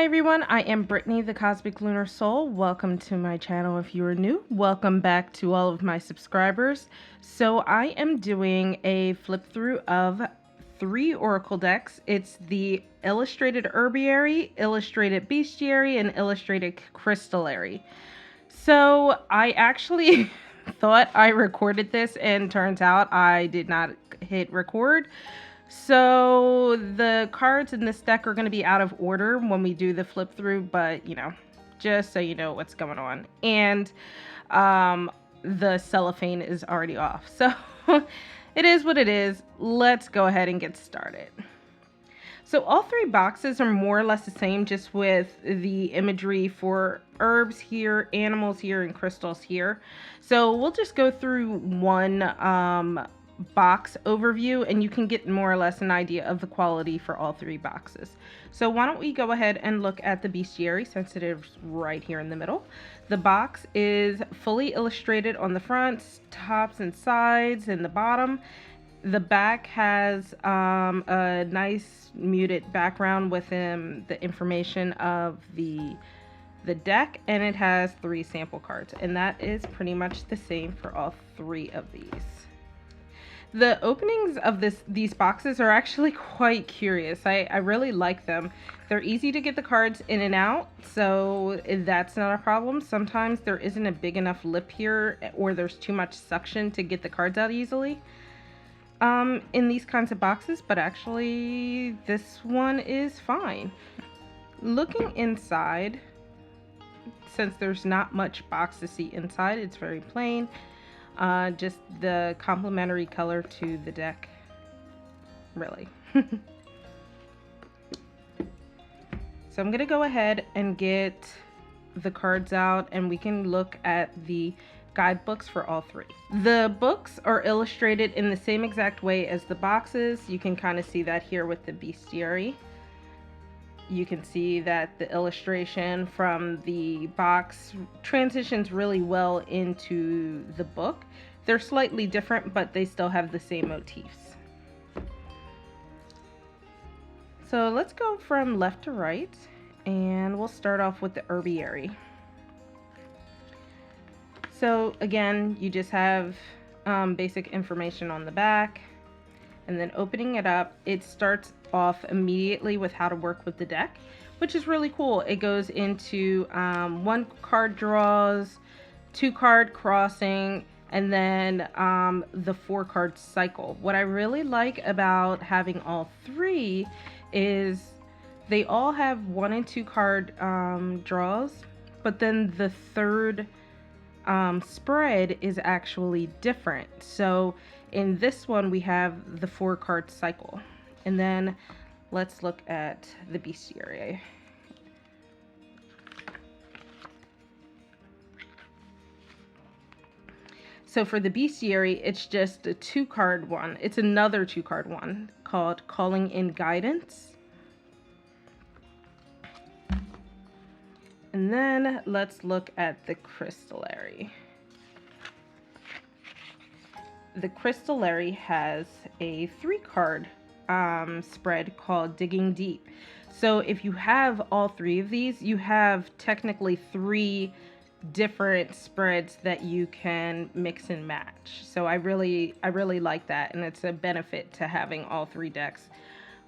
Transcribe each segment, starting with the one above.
Hi everyone, I am Brittany, the Cosmic Lunar Soul. Welcome to my channel if you are new. Welcome back to all of my subscribers. So I am doing a flip through of 3 Oracle decks. It's the Illustrated Herbiary, Illustrated Bestiary, and Illustrated Crystallary. So I actually thought I recorded this and turns out I did not hit record. So the cards in this deck are going to be out of order when we do the flip through, but you know, just so you know what's going on. And the cellophane is already off. So it is what it is. Let's go ahead and get started. So all 3 boxes are more or less the same, just with the imagery for herbs here, animals here, and crystals here. So we'll just go through one box overview and you can get more or less an idea of the quality for all 3 boxes. So why don't we go ahead and look at the Bestiary, since it is right here in the middle. The box is fully illustrated on the fronts, tops and sides, and the bottom. The back has a nice muted background with the information of the deck, and it has 3 sample cards, and that is pretty much the same for all 3 of these. The openings of these boxes are actually quite curious. I really like them. They're easy to get the cards in and out, so that's not a problem. Sometimes there isn't a big enough lip here, or there's too much suction to get the cards out easily in these kinds of boxes, but actually this one is fine. Looking inside, since there's not much box to see inside, it's very plain. Just the complementary color to the deck, really. So I'm gonna go ahead and get the cards out and we can look at the guidebooks for all 3. The books are illustrated in the same exact way as the boxes. You can kind of see that here with the Bestiary. You can see that the illustration from the box transitions really well into the book. They're slightly different, but they still have the same motifs. So let's go from left to right, and we'll start off with the Herbiary. So again, you just have basic information on the back. And then opening it up, it starts off immediately with how to work with the deck, which is really cool. It goes into 1 card draws, 2 card crossing, and then the 4 card cycle. What I really like about having all 3 is they all have 1 and 2 card draws, but then the 3rd spread is actually different. So in this one we have the 4 card cycle. And then let's look at the Bestiary. So for the Bestiary, it's just a 2 card one. It's another 2 card one called Calling in Guidance. And then let's look at the Crystallary. The Crystallary has a 3 card spread called Digging Deep. So if you have all 3 of these, you have technically 3 different spreads that you can mix and match. So I really like that, and it's a benefit to having all 3 decks.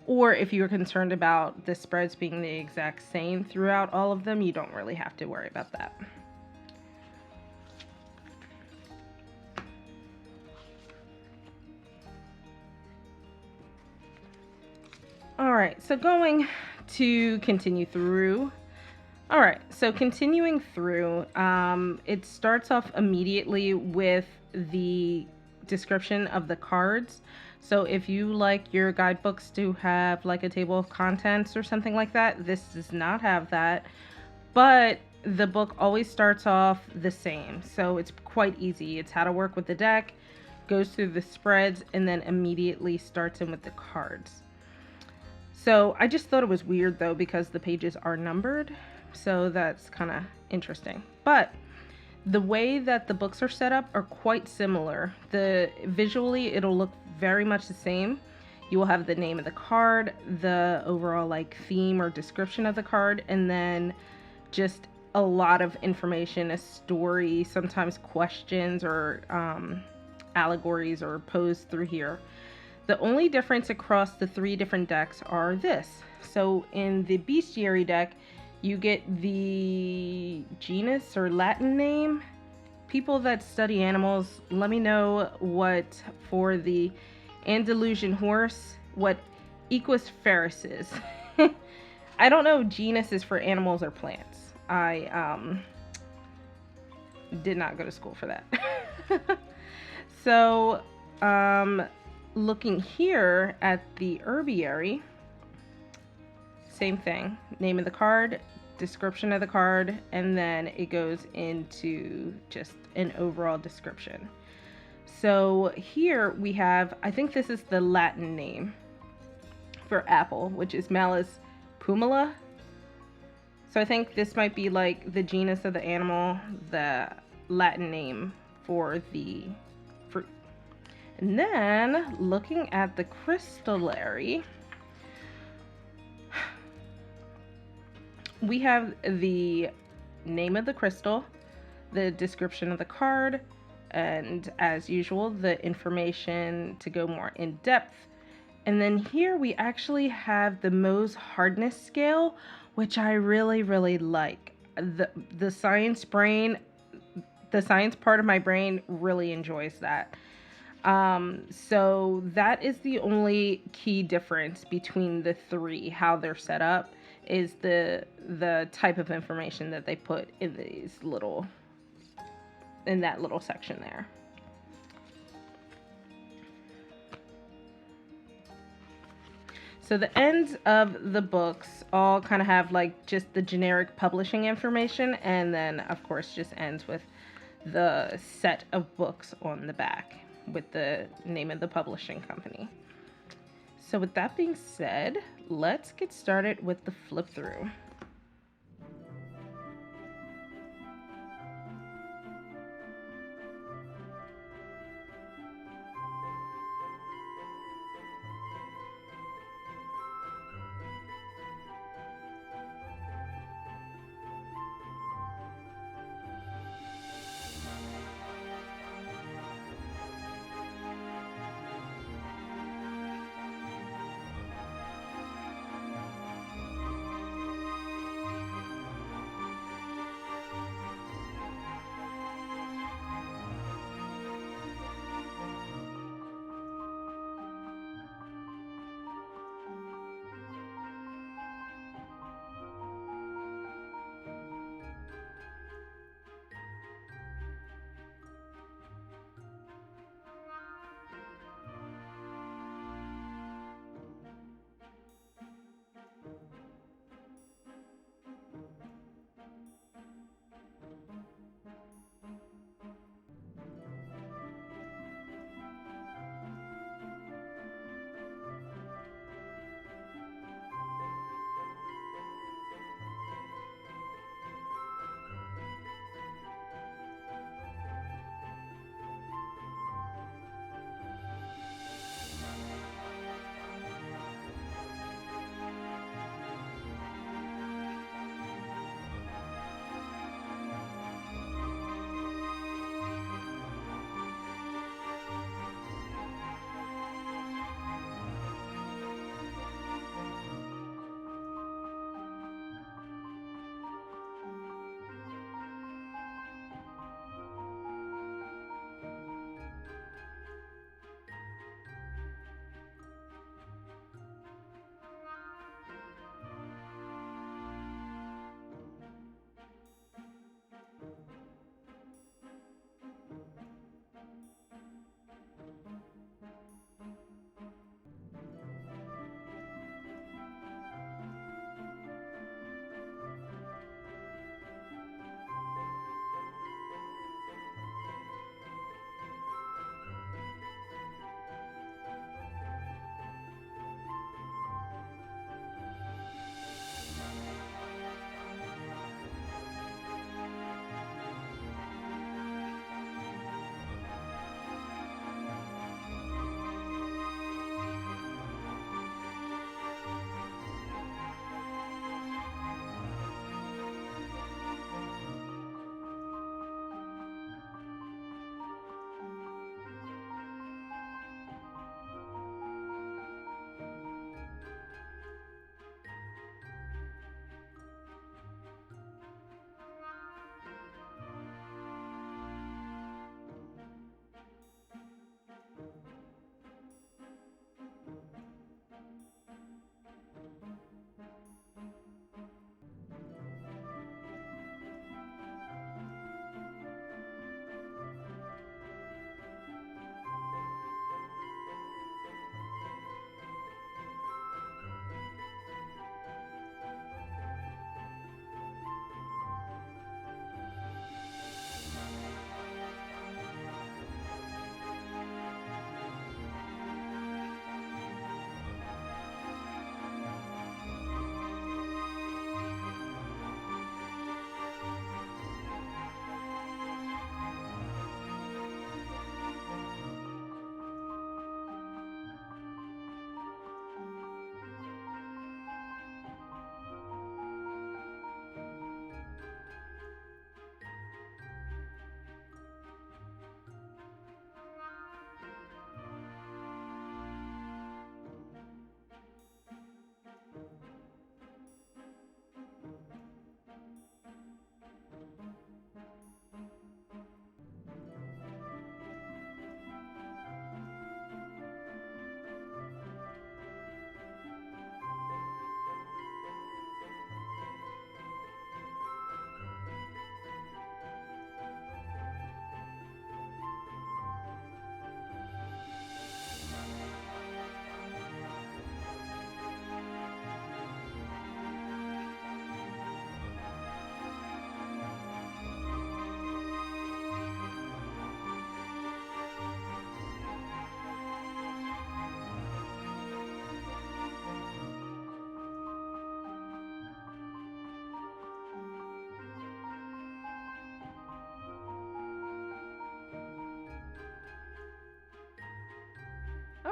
Or if you're concerned about the spreads being the exact same throughout all of them, you don't really have to worry about that. Alright, so going to continue through. Alright, so continuing through, it starts off immediately with the description of the cards. So if you like your guidebooks to have like a table of contents or something like that, this does not have that. But the book always starts off the same, so it's quite easy. It's how to work with the deck, goes through the spreads, and then immediately starts in with the cards. So I just thought it was weird though, because the pages are numbered, so that's kind of interesting. But the way that the books are set up are quite similar. Visually it'll look very much the same. you will have the name of the card, the overall like theme or description of the card, and then just a lot of information, a story, sometimes questions or allegories are posed through here. The only difference across the 3 different decks are this. So in the Bestiary deck, you get the genus or Latin name. People that study animals, let me know what for the Andalusian horse, what Equus ferus is. I don't know genus is for animals or plants. I did not go to school for that. So, looking here at the herbiary, same thing. Name of the card, description of the card, and then it goes into just an overall description. So here we have, I think this is the Latin name for apple, which is Malus pumila. So I think this might be like the genus of the animal, the Latin name for the fruit. And then looking at the crystallary, we have the name of the crystal, the description of the card, and as usual, the information to go more in depth. And then here we actually have the Mohs hardness scale, which I really like. The science brain, the science part of my brain really enjoys that. So that is the only key difference between the 3, how they're set up, is the type of information that they put in that little section there. So the ends of the books all kind of have like just the generic publishing information, and then of course just ends with the set of books on the back with the name of the publishing company. So with that being said, let's get started with the flip through.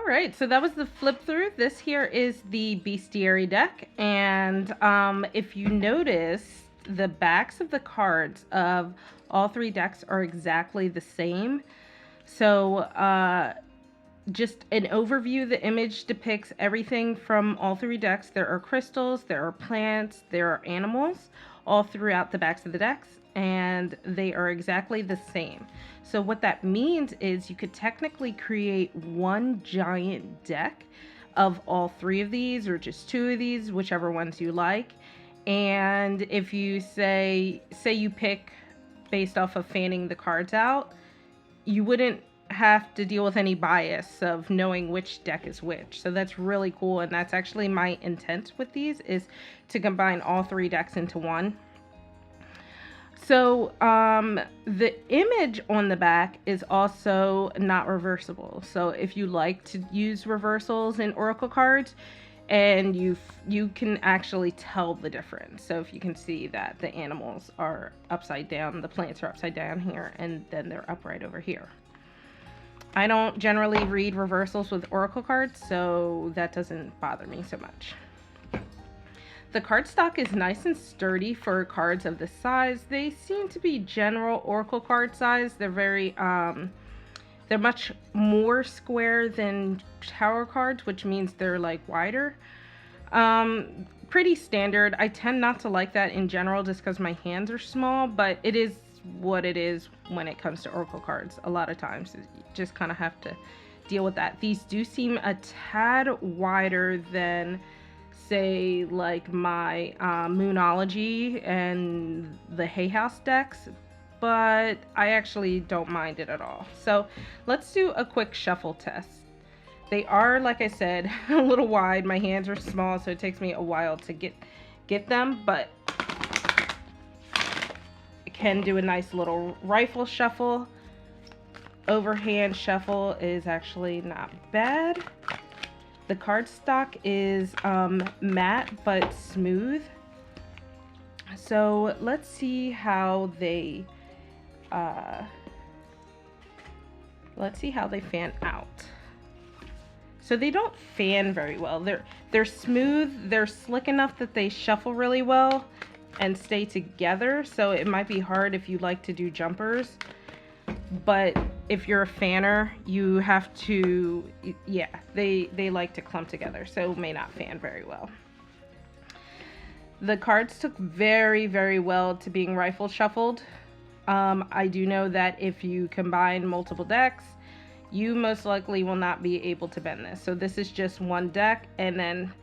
All right, so that was the flip through. This here is the Bestiary deck, and if you notice, the backs of the cards of all three decks are exactly the same. So just an overview, the image depicts everything from all three decks. There are crystals, there are plants, there are animals all throughout the backs of the decks, and they are exactly the same. So what that means is you could technically create one giant deck of all three of these, or just two of these, whichever ones you like. And if you say you pick based off of fanning the cards out, you wouldn't have to deal with any bias of knowing which deck is which. So that's really cool, and that's actually my intent with these, is to combine all three decks into one. So the image on the back is also not reversible. So if you like to use reversals in Oracle cards, and you can actually tell the difference. So if you can see that the animals are upside down, the plants are upside down here, and then they're upright over here. I don't generally read reversals with Oracle cards, so that doesn't bother me so much. The cardstock is nice and sturdy for cards of this size. They seem to be general Oracle card size. They're very, they're much more square than Tower cards, which means they're like wider. Pretty standard. I tend not to like that in general just because my hands are small, but it is what it is when it comes to Oracle cards. A lot of times you just kind of have to deal with that. These do seem a tad wider than, say, like my Moonology and the Hay House decks, but I actually don't mind it at all. So let's do a quick shuffle test. They are, like I said, a little wide. My hands are small, so it takes me a while to get them, but can do a nice little rifle shuffle. Overhand shuffle is actually not bad. The cardstock is matte but smooth. So let's see how they fan out. So they don't fan very well. They're smooth. They're slick enough that they shuffle really well and stay together, so it might be hard if you like to do jumpers, but if you're a fanner, you have to, yeah, they like to clump together, so may not fan very well. The cards took very, very well to being rifle shuffled. I do know that if you combine multiple decks, you most likely will not be able to bend this. So this is just one deck, and then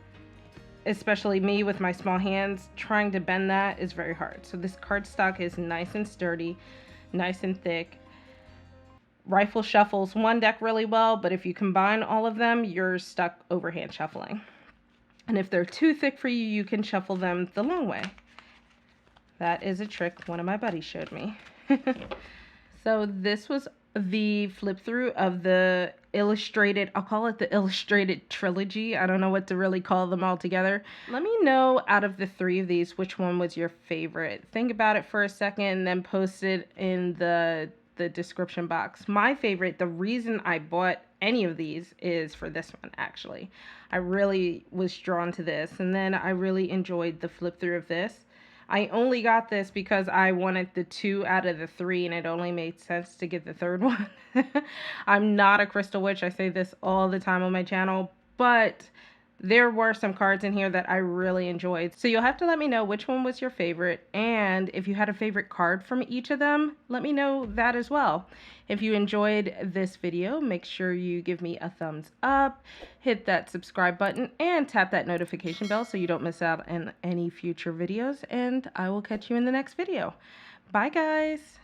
especially me with my small hands, trying to bend that is very hard. So this cardstock is nice and sturdy, nice and thick. Rifle shuffles one deck really well, but if you combine all of them, you're stuck overhand shuffling. And if they're too thick for you, you can shuffle them the long way. That is a trick one of my buddies showed me. So this was the flip through of the Illustrated, I'll call it the Illustrated Trilogy. I don't know what to really call them all together. Let me know out of the three of these which one was your favorite. Think about it for a second and then post it in the description box. My favorite, the reason I bought any of these is for this one actually. I really was drawn to this, and then I really enjoyed the flip through of this. I only got this because I wanted the 2 out of the 3, and it only made sense to get the third one. I'm not a crystal witch. I say this all the time on my channel, but there were some cards in here that I really enjoyed. So you'll have to let me know which one was your favorite, and if you had a favorite card from each of them, let me know that as well. If you enjoyed this video, make sure you give me a thumbs up, hit that subscribe button, and tap that notification bell so you don't miss out on any future videos, and I will catch you in the next video. Bye, guys.